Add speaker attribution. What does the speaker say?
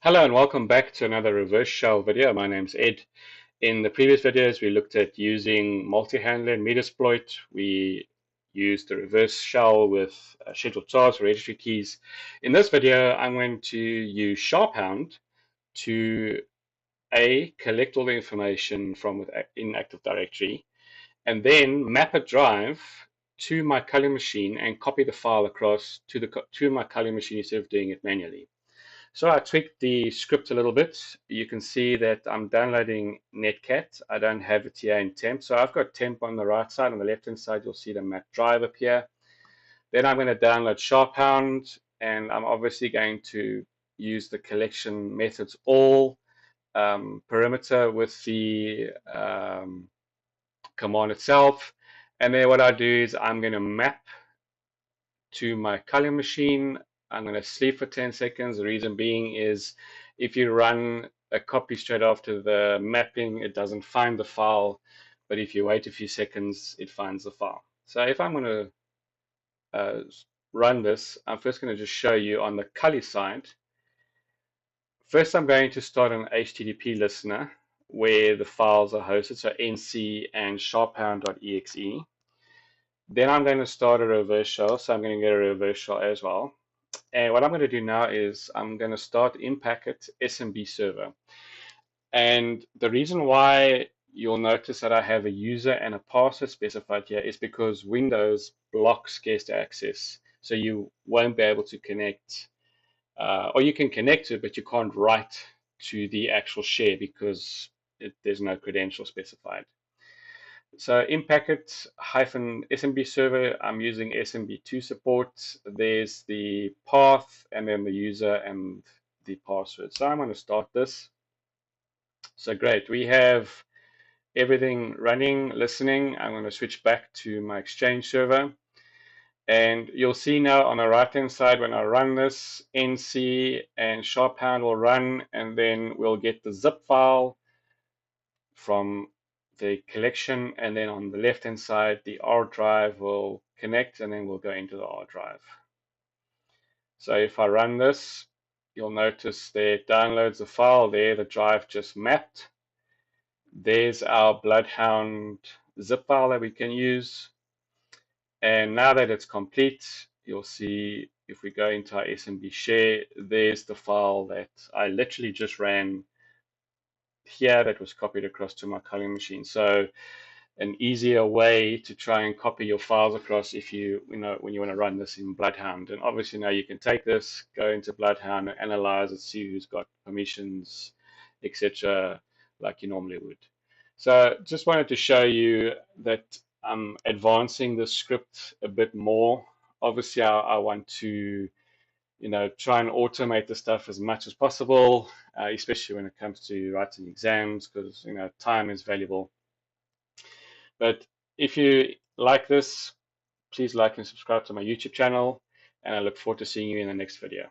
Speaker 1: Hello and welcome back to another reverse shell video. My name's Ed. In the previous videos, we looked at using multi-handler and Metasploit. We used the reverse shell with scheduled tasks, registry keys. In this video, I'm going to use SharpHound to collect all the information from in Active Directory, and then map a drive to my culling machine and copy the file across to my culling machine instead of doing it manually. So I tweaked the script a little bit. You can see that I'm downloading Netcat. I don't have it here in temp. So I've got temp on the right side. On the left hand side, you'll see the map drive appear. Then I'm going to download SharpHound, and I'm obviously going to use the collection methods all perimeter with the command itself. And then what I do is I'm going to map to my culling machine. I'm going to sleep for 10 seconds. The reason being is if you run a copy straight after the mapping, it doesn't find the file. But if you wait a few seconds, it finds the file. So if I'm going to run this, I'm first going to just show you on the cully side. First, I'm going to start an HTTP listener where the files are hosted, so nc and sharphound.exe. Then I'm going to start a reverse shell, so I'm going to get a reverse shell as well. And what I'm going to do now is I'm going to start Impacket SMBServer. And the reason why you'll notice that I have a user and a password specified here is because Windows blocks guest access. So you won't be able to connect, or you can connect to it, but you can't write to the actual share because there's no credential specified. So Impacket-SMBServer, I'm using SMB2 support. There's the path and then the user and the password. So I'm going to start this. So great, we have everything running, listening. I'm going to switch back to my Exchange server. And you'll see now on the right-hand side when I run this, NC and SharpHound will run, and then we'll get the zip file from the collection, and then on the left hand side the R drive will connect, and then we'll go into the R drive. So if I run this, you'll notice that it downloads the file there, the drive just mapped. There's our Bloodhound zip file that we can use, and now that it's complete, you'll see if we go into our SMB share, there's the file that I literally just ran here that was copied across to my culling machine. So an easier way to try and copy your files across if when you want to run this in Bloodhound. And obviously now you can take this, go into Bloodhound and analyze it, see who's got permissions, etc., like you normally would. So just wanted to show you that I'm advancing the script a bit more. Obviously I want to try and automate the stuff as much as possible, especially when it comes to writing exams, because time is valuable. But if you like this, please like and subscribe to my YouTube channel, and I look forward to seeing you in the next video.